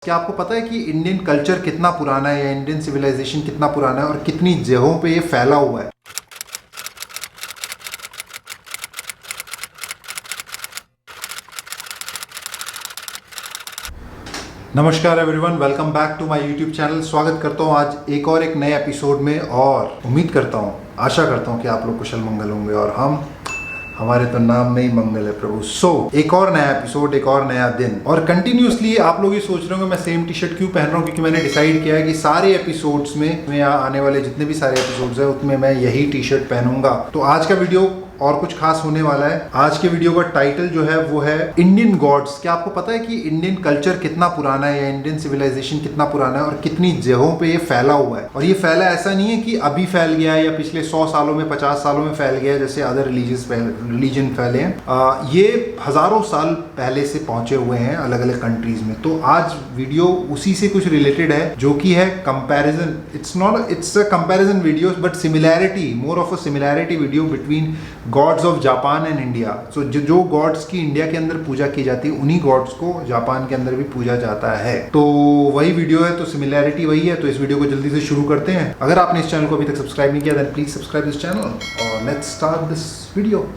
क्या आपको पता है कि इंडियन कल्चर कितना पुराना है या इंडियन सिविलाइजेशन कितना पुराना है और कितनी जगहों पे ये फैला हुआ है? नमस्कार everyone, welcome back to my YouTube channel. स्वागत करता हूँ आज एक नए एपिसोड में और उम्मीद करता हूँ, आशा करता हूँ कि आप लोग कुशल मंगल होंगे और हमारे तो नाम में ही मंगल है प्रभु। एक और नया एपिसोड, एक और नया दिन और कंटिन्यूसली आप लोग ये सोच रहे होंगे मैं सेम टी शर्ट क्यों पहन रहा हूँ, क्योंकि मैंने डिसाइड किया है कि सारे एपिसोड्स में यहाँ आने वाले जितने भी सारे एपिसोड्स हैं उसमें मैं यही टी शर्ट पहनूंगा। तो आज का वीडियो और कुछ खास होने वाला है। आज के वीडियो का टाइटल जो है वो है इंडियन गॉड्स। क्या आपको पता है कि इंडियन कल्चर कितना पुराना है या इंडियन सिविलाइजेशन कितना पुराना है और कितनी जगहों पे ये फैला हुआ है? और ये फैला ऐसा नहीं है कि अभी फैल गया है या पिछले 100 सालों में 50 सालों में फैल गया है जैसे अदर रिलीजन फैले हैं। ये हजारों साल पहले से पहुंचे हुए हैं अलग अलग कंट्रीज में। तो आज वीडियो उसी से कुछ रिलेटेड है जो कि है comparison. It's a comparison video but similarity, more of a similarity video between gods of Japan and India. So जो गॉड्स की इंडिया के अंदर पूजा की जाती है उन्हीं गॉड्स को जापान के अंदर भी पूजा जाता है। तो वही वीडियो है, तो सिमिलैरिटी वही है। तो इस वीडियो को जल्दी से शुरू करते हैं। अगर आपने इस चैनल को अभी तक सब्सक्राइब नहीं किया then please subscribe this channel और let's start this video.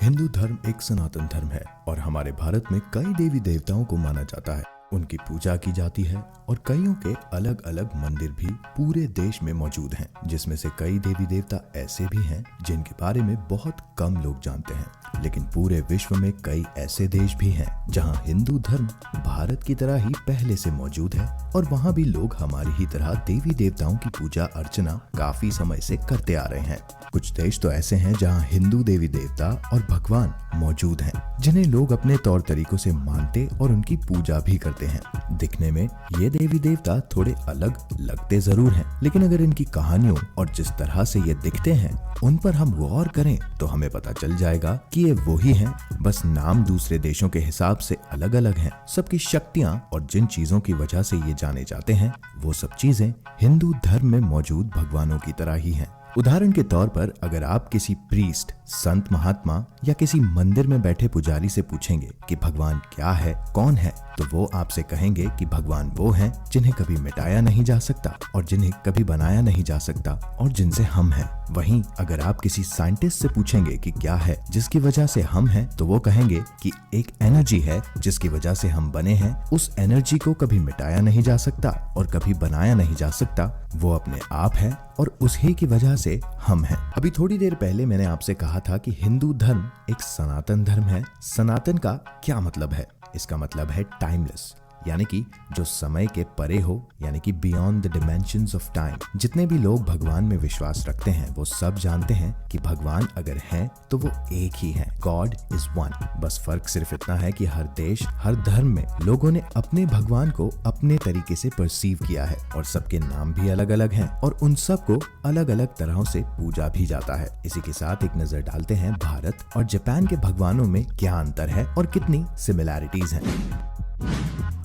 Hindu धर्म एक सनातन धर्म है और हमारे भारत में कई देवी देवताओं को माना जाता है, उनकी पूजा की जाती है और कईयों के अलग अलग मंदिर भी पूरे देश में मौजूद हैं, जिसमें से कई देवी देवता ऐसे भी हैं जिनके बारे में बहुत कम लोग जानते हैं। लेकिन पूरे विश्व में कई ऐसे देश भी हैं जहां हिंदू धर्म भारत की तरह ही पहले से मौजूद है और वहां भी लोग हमारी ही तरह देवी देवताओं की पूजा अर्चना काफी समय से करते आ रहे हैं। कुछ देश तो ऐसे हैं जहां हिंदू देवी देवता और भगवान मौजूद हैं जिन्हें लोग अपने तौर तरीकों से मानते और उनकी पूजा भी करते हैं। दिखने में ये देवी देवता थोड़े अलग लगते जरूर हैं, लेकिन अगर इनकी कहानियों और जिस तरह से ये दिखते हैं उन पर हम गौर करें तो हमें पता चल जाएगा कि ये वही हैं, बस नाम दूसरे देशों के हिसाब से अलग अलग हैं। सबकी शक्तियाँ और जिन चीजों की वजह से ये जाने जाते हैं वो सब चीजें हिंदू धर्म में मौजूद भगवानों की तरह ही हैं। उदाहरण के तौर पर अगर आप किसी प्रीस्ट, संत महात्मा या किसी मंदिर में बैठे पुजारी से पूछेंगे कि भगवान क्या है, कौन है, तो वो आपसे कहेंगे कि भगवान वो हैं जिन्हें कभी मिटाया नहीं जा सकता और जिन्हें कभी बनाया नहीं जा सकता और जिनसे हम हैं। वहीं अगर आप किसी साइंटिस्ट से पूछेंगे कि क्या है जिसकी वजह से हम हैं, तो वो कहेंगे कि एक एनर्जी है जिसकी वजह से हम बने हैं, उस एनर्जी को कभी मिटाया नहीं जा सकता और कभी बनाया नहीं जा सकता, वो अपने आप है और उसी की वजह से हम हैं। अभी थोड़ी देर पहले मैंने आपसे कहा था कि हिंदू धर्म एक सनातन धर्म है। सनातन का क्या मतलब है? इसका मतलब है टाइमलेस, यानी कि जो समय के परे हो, यानी कि beyond the dimensions of time. जितने भी लोग भगवान में विश्वास रखते हैं वो सब जानते हैं कि भगवान अगर हैं तो वो एक ही हैं। God is one. बस फर्क सिर्फ इतना है कि हर देश, हर धर्म में लोगों ने अपने भगवान को अपने तरीके से परसीव किया है और सबके नाम भी अलग अलग हैं और उन सबको अलग अलग तरहों से पूजा भी जाता है। इसी के साथ एक नजर डालते हैं भारत और जापान के भगवानों में क्या अंतर है और कितनी सिमिलैरिटीज हैं।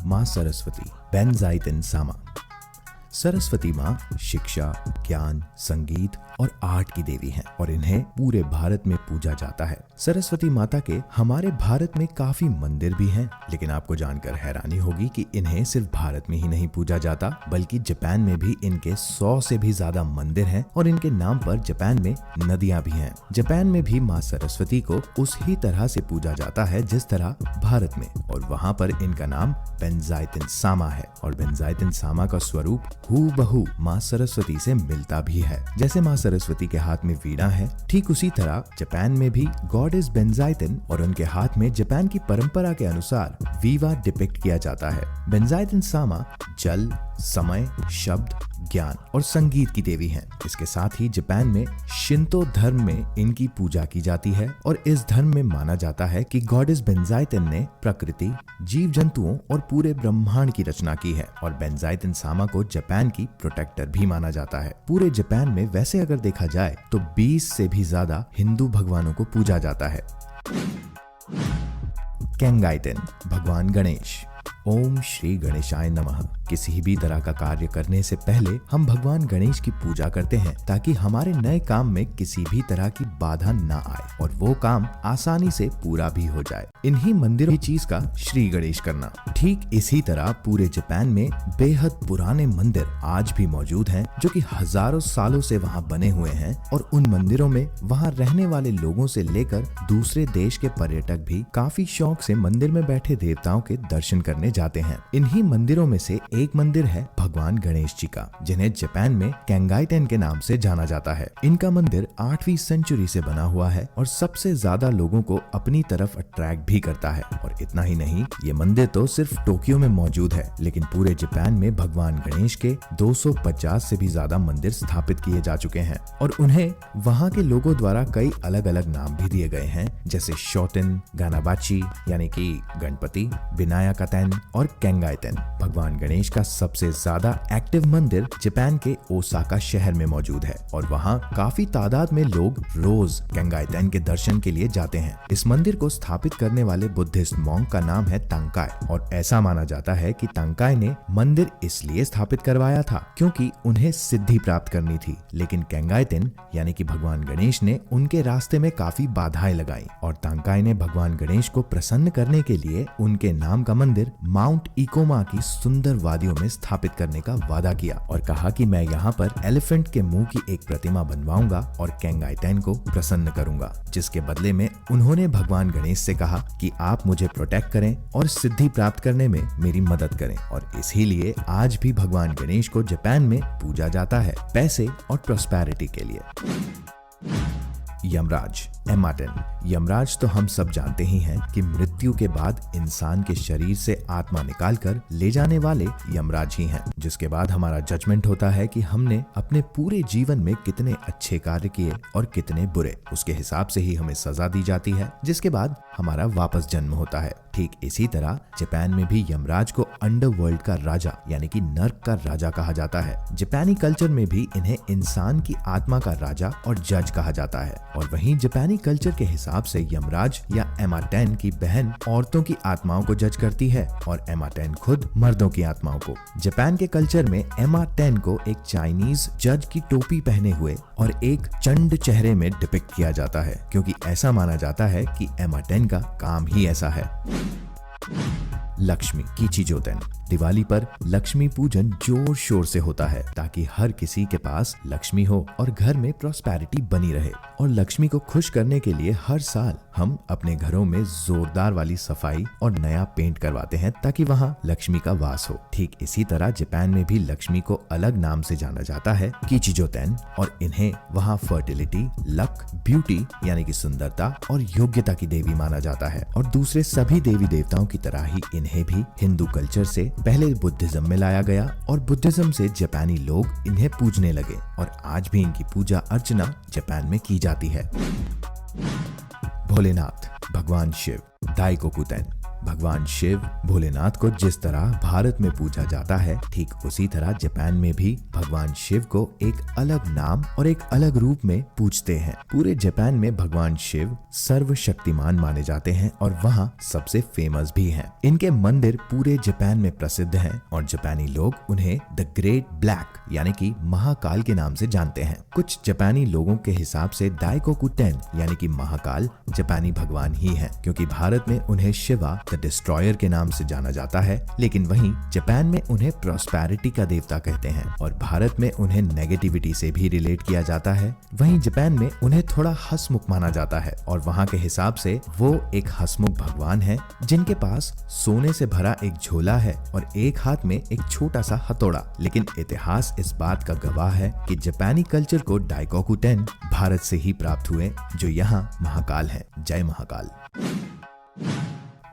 माँ सरस्वती, बेनजाइतन सामा। सरस्वती माँ शिक्षा, ज्ञान, संगीत और आर्ट की देवी हैं और इन्हें पूरे भारत में पूजा जाता है। सरस्वती माता के हमारे भारत में काफी मंदिर भी हैं, लेकिन आपको जानकर हैरानी होगी कि इन्हें सिर्फ भारत में ही नहीं पूजा जाता बल्कि जापान में भी इनके 100 से भी ज्यादा मंदिर हैं और इनके नाम पर जापान में नदियां भी हैं। जापान में भी माँ सरस्वती को उसी तरह से पूजा जाता है जिस तरह भारत में, और वहाँ पर इनका नाम बेनजाइतन सामा है और बेनजाइतन सामा का स्वरूप हूबहू माँ सरस्वती से मिलता भी है। जैसे माँ सरस्वती के हाथ में वीणा है, ठीक उसी तरह जापान में भी गॉडेस बेनजाइतन और उनके हाथ में जापान की परंपरा के अनुसार वीवा डिपिक्ट किया जाता है। बेनजाइतन सामा जल, समय, शब्द, ज्ञान और संगीत की देवी हैं। इसके साथ ही जापान में शिंतो धर्म में इनकी पूजा की जाती है और इस धर्म में माना जाता है कि गॉडेस बेनजाइतन ने प्रकृति, जीव जंतुओं और पूरे ब्रह्मांड की रचना की है और बेनजाइतन सामा को जापान की प्रोटेक्टर भी माना जाता है। पूरे जापान में वैसे अगर देखा जाए तो 20 से भी ज्यादा हिंदू भगवानों को पूजा जाता है। केंगाइटेन, भगवान गणेश। ओम श्री गणेशाय नमः। किसी भी तरह का कार्य करने से पहले हम भगवान गणेश की पूजा करते हैं ताकि हमारे नए काम में किसी भी तरह की बाधा ना आए और वो काम आसानी से पूरा भी हो जाए। इन्हीं मंदिरों की चीज का श्री गणेश करना। ठीक इसी तरह पूरे जापान में बेहद पुराने मंदिर आज भी मौजूद हैं, जो कि हजारों सालों से वहाँ बने हुए हैं और उन मंदिरों में वहाँ रहने वाले लोगों से लेकर दूसरे देश के पर्यटक भी काफी शौक से मंदिर में बैठे देवताओं के दर्शन करने जाते हैं। इन्हीं मंदिरों में से एक मंदिर है भगवान गणेश जी का, जिन्हें जापान में केंगाईटेन के नाम से जाना जाता है। इनका मंदिर 8वीं सेंचुरी से बना हुआ है और सबसे ज्यादा लोगों को अपनी तरफ अट्रैक्ट भी करता है। और इतना ही नहीं, ये मंदिर तो सिर्फ टोक्यो में मौजूद है, लेकिन पूरे जापान में भगवान गणेश के 250 से भी ज्यादा मंदिर स्थापित किए जा चुके हैं और उन्हें वहाँ के लोगों द्वारा कई अलग अलग नाम भी दिए गए हैं, जैसे शोटेन, गानाबाची यानी कि गणपति, विनायकातेन और केंगाईटेन। भगवान गणेश का सबसे ज्यादा एक्टिव मंदिर जापान के ओसाका शहर में मौजूद है और वहाँ काफी तादाद में लोग रोज केंगाईटेन के दर्शन के लिए जाते हैं। इस मंदिर को स्थापित करने वाले बुद्धिस्ट मॉन्क का नाम है तांकाई और ऐसा माना जाता है कि तांकाई ने मंदिर इसलिए स्थापित करवाया था क्योंकि उन्हें सिद्धि प्राप्त करनी थी, लेकिन केंगाईटेन यानी कि भगवान गणेश ने उनके रास्ते में काफी बाधाएं लगाई और तांकाई ने भगवान गणेश को प्रसन्न करने के लिए उनके नाम का मंदिर माउंट इकोमा की सुंदर वादियों में स्थापित करने का वादा किया और कहा कि मैं यहाँ पर एलिफेंट के मुंह की एक प्रतिमा बनवाऊंगा और केंगाईटेन को प्रसन्न करूंगा, जिसके बदले में उन्होंने भगवान गणेश से कहा कि आप मुझे प्रोटेक्ट करें और सिद्धि प्राप्त करने में मेरी मदद करें। और इसीलिए आज भी भगवान गणेश को जापान में पूजा जाता है पैसे और प्रॉस्पेरिटी के लिए। यमराज, एमाटेन। यमराज तो हम सब जानते ही हैं कि मृत्यु के बाद इंसान के शरीर से आत्मा निकालकर ले जाने वाले यमराज ही हैं, जिसके बाद हमारा जजमेंट होता है कि हमने अपने पूरे जीवन में कितने अच्छे कार्य किए और कितने बुरे। उसके हिसाब से ही हमें सजा दी जाती है, जिसके बाद हमारा वापस जन्म होता है। ठीक इसी तरह जापान में भी यमराज को अंडरवर्ल्ड का राजा यानी कि नर्क का राजा कहा जाता है। जापानी कल्चर में भी इन्हें इंसान की आत्मा का राजा और जज कहा जाता है और वहीं जापानी कल्चर के हिसाब से यमराज या एमाटेन की बहन औरतों की आत्माओं को जज करती है और एमाटेन खुद मर्दों की आत्माओं को। जापान के कल्चर में एमाटेन को एक चाइनीज जज की टोपी पहने हुए और एक चंड चेहरे में डिपिक्ट किया जाता है, क्योंकि ऐसा माना जाता है कि एमाटेन का काम ही ऐसा है। लक्ष्मी, कीचिजोतेन। दिवाली पर लक्ष्मी पूजन जोर शोर से होता है ताकि हर किसी के पास लक्ष्मी हो और घर में प्रॉस्पेरिटी बनी रहे। और लक्ष्मी को खुश करने के लिए हर साल हम अपने घरों में जोरदार वाली सफाई और नया पेंट करवाते हैं ताकि वहाँ लक्ष्मी का वास हो। ठीक इसी तरह जापान में भी लक्ष्मी को अलग नाम से जाना जाता है, कीचिजोतेन, और इन्हें वहाँ फर्टिलिटी, लक, ब्यूटी यानी कि सुंदरता और योग्यता की देवी माना जाता है। और दूसरे सभी देवी देवताओं की तरह ही इन्हें भी हिंदू कल्चर से पहले बुद्धिज्म में लाया गया और बुद्धिज्म से जापानी लोग इन्हें पूजने लगे और आज भी इनकी पूजा अर्चना जापान में की जाती है। भोलेनाथ, भगवान शिव। दाइकोकुतेन। भगवान शिव भोलेनाथ को जिस तरह भारत में पूजा जाता है, ठीक उसी तरह जापान में भी भगवान शिव को एक अलग नाम और एक अलग रूप में पूजते हैं। पूरे जापान में भगवान शिव सर्वशक्तिमान माने जाते हैं और वहाँ सबसे फेमस भी हैं। इनके मंदिर पूरे जापान में प्रसिद्ध हैं और जापानी लोग उन्हें द ग्रेट ब्लैक यानी कि महाकाल के नाम से जानते हैं। कुछ जापानी लोगों के हिसाब से दाइकोकुतेन यानी कि महाकाल जापानी भगवान ही हैं, क्योंकि भारत में उन्हें शिवा द डिस्ट्रॉयर के नाम से जाना जाता है, लेकिन वहीं जापान में उन्हें प्रॉस्पेरिटी का देवता कहते हैं और भारत में उन्हें नेगेटिविटी से भी रिलेट किया जाता है। वहीं जापान में उन्हें थोड़ा हंसमुख माना जाता है और वहाँ के हिसाब से वो एक हंसमुख भगवान है जिनके पास सोने से भरा एक झोला है और एक हाथ में एक छोटा सा हथौड़ा। लेकिन इतिहास इस बात का गवाह है कि जापानी कल्चर को दाइकोकुतेन भारत से ही प्राप्त हुए, जो यहाँ महाकाल है। जय महाकाल।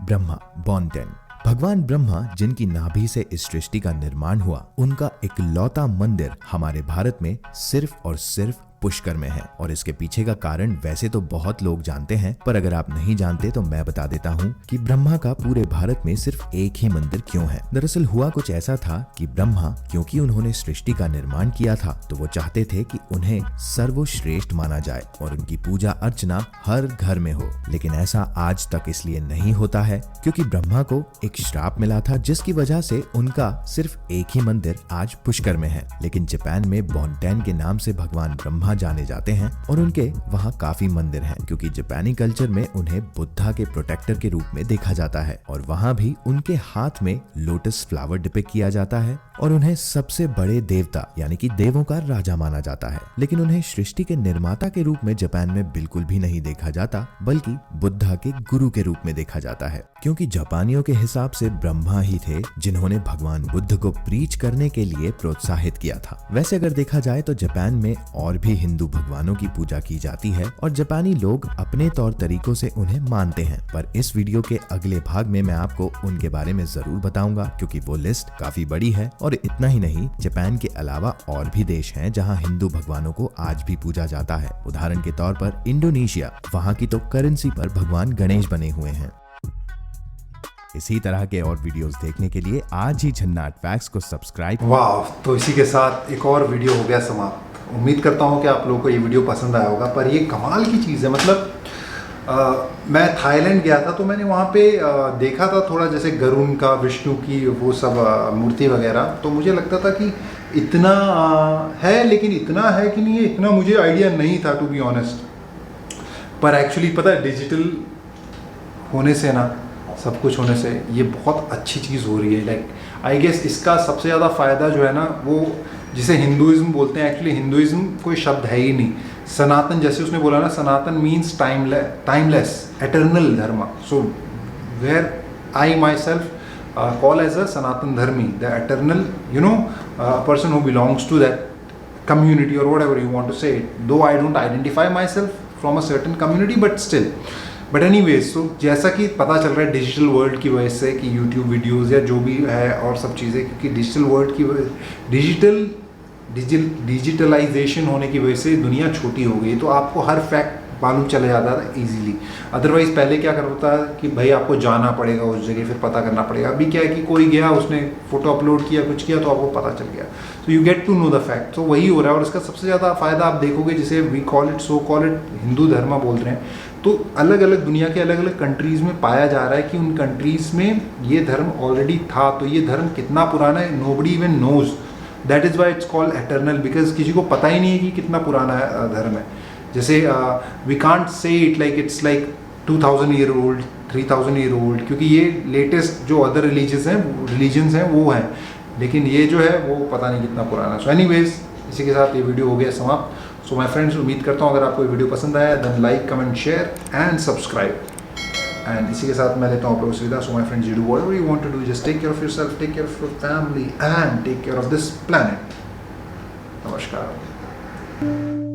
ब्रह्मा, बॉन्टेन। भगवान ब्रह्मा जिनकी नाभि से इस सृष्टि का निर्माण हुआ, उनका इकलौता मंदिर हमारे भारत में सिर्फ और सिर्फ पुष्कर में है। और इसके पीछे का कारण वैसे तो बहुत लोग जानते हैं, पर अगर आप नहीं जानते तो मैं बता देता हूँ कि ब्रह्मा का पूरे भारत में सिर्फ एक ही मंदिर क्यों है। दरअसल हुआ कुछ ऐसा था कि ब्रह्मा, क्योंकि उन्होंने सृष्टि का निर्माण किया था, तो वो चाहते थे कि उन्हें सर्वश्रेष्ठ माना जाए और उनकी पूजा अर्चना हर घर में हो। लेकिन ऐसा आज तक इसलिए नहीं होता है क्योंकि ब्रह्मा को एक श्राप मिला था, जिसकी वजह से उनका सिर्फ एक ही मंदिर आज पुष्कर में है। लेकिन जापान में बोंटेन के नाम से भगवान ब्रह्मा जाने जाते हैं और उनके वहाँ काफी मंदिर हैं, क्योंकि जापानी कल्चर में उन्हें बुद्धा के प्रोटेक्टर के रूप में देखा जाता है। और वहाँ भी उनके हाथ में लोटस फ्लावर डिपिक्ट किया जाता है और उन्हें सबसे बड़े देवता यानी कि देवों का राजा माना जाता है। लेकिन उन्हें सृष्टि के निर्माता के रूप में जापान में बिल्कुल भी नहीं देखा जाता, बल्कि बुद्धा के गुरु के रूप में देखा जाता है, क्योंकि जापानियों के हिसाब से ब्रह्मा ही थे जिन्होंने भगवान बुद्ध को प्रीच करने के लिए प्रोत्साहित किया था। वैसे अगर देखा जाए तो जापान में और भी हिंदू भगवानों की पूजा की जाती है और जापानी लोग अपने तौर तरीकों से उन्हें मानते हैं। पर इस वीडियो के अगले भाग में मैं आपको उनके बारे में जरूर बताऊंगा, क्योंकि वो लिस्ट काफी बड़ी है। और इतना ही नहीं, जापान के अलावा और भी देश हैं जहां हिंदू भगवानों को आज भी पूजा जाता है। उदाहरण के तौर पर इंडोनेशिया, वहां की तो करेंसी पर भगवान गणेश बने हुए हैं। इसी तरह के और वीडियोस देखने के लिए आज ही झन्नाट फैक्ट्स को सब्सक्राइब। वाह, तो इसी के साथ एक और वीडियो हो गया समाप्त। उम्मीद करता हूँ कि आप लोगों को ये वीडियो पसंद आया होगा। पर ये कमाल की चीज़ है, मतलब मैं थाईलैंड गया था तो मैंने वहाँ पे देखा था थोड़ा, जैसे गरुण का, विष्णु की वो सब मूर्ति वगैरह। तो मुझे लगता था कि इतना है, लेकिन इतना है कि नहीं है, इतना मुझे आइडिया नहीं था टू बी ऑनेस्ट। पर एक्चुअली पता है, डिजिटल होने से ना, सब कुछ होने से ये बहुत अच्छी चीज़ हो रही है। लाइक आई गेस इसका सबसे ज़्यादा फ़ायदा जो है ना, वो जिसे हिंदुइज्म बोलते हैं। एक्चुअली हिंदुइज्म कोई शब्द है ही नहीं। सनातन, जैसे उसने बोला ना, सनातन means timeless, eternal dharma. So where I myself call as a sanatan dharmi, the eternal person who belongs to that community or whatever you want to say, though I don't identify myself from a certain community, but still. But any ways, तो जैसा कि पता चल रहा है digital world की वजह से कि यूट्यूब वीडियोज़ या जो भी है और सब चीज़ें, क्योंकि डिजिटल वर्ल्ड की डिजिटलाइजेशन होने की वजह से दुनिया छोटी हो गई, तो आपको हर फैक्ट मालूम चले जाता था इजीली। अदरवाइज़ पहले क्या करता था कि भाई आपको जाना पड़ेगा उस जगह, फिर पता करना पड़ेगा। अभी क्या है कि कोई गया, उसने फ़ोटो अपलोड किया, कुछ किया, तो आपको पता चल गया। तो you get to know the fact. तो वही हो रहा है। और इसका सबसे ज़्यादा फ़ायदा आप देखोगे, जिसे वी कॉल इट हिंदू धर्म बोल रहे हैं, तो अलग अलग दुनिया के अलग अलग कंट्रीज़ में पाया जा रहा है कि उन कंट्रीज़ में ये धर्म ऑलरेडी था। तो ये धर्म कितना पुराना है, nobody even knows. That is why it's called eternal, because किसी को पता ही नहीं है कि कितना पुराना धर्म है। जैसे we can't say it like it's like 2000 year old, 3000 year old, क्योंकि ये लेटेस्ट जो अदर रिलीजन्स हैं वो हैं, लेकिन ये जो है वो पता नहीं कितना पुराना है। सो एनीवेज, इसी के साथ ये वीडियो हो गया समाप्त। सो माय फ्रेंड्स, उम्मीद करता हूँ अगर आपको ये वीडियो पसंद आया, then like, comment, share and subscribe. And इसी के साथ मैं लेता हूँ आप लोगों से विदा। So my friends, you do whatever you want to do, just take care of yourself, take care of your family and take care of this planet. नमस्कार।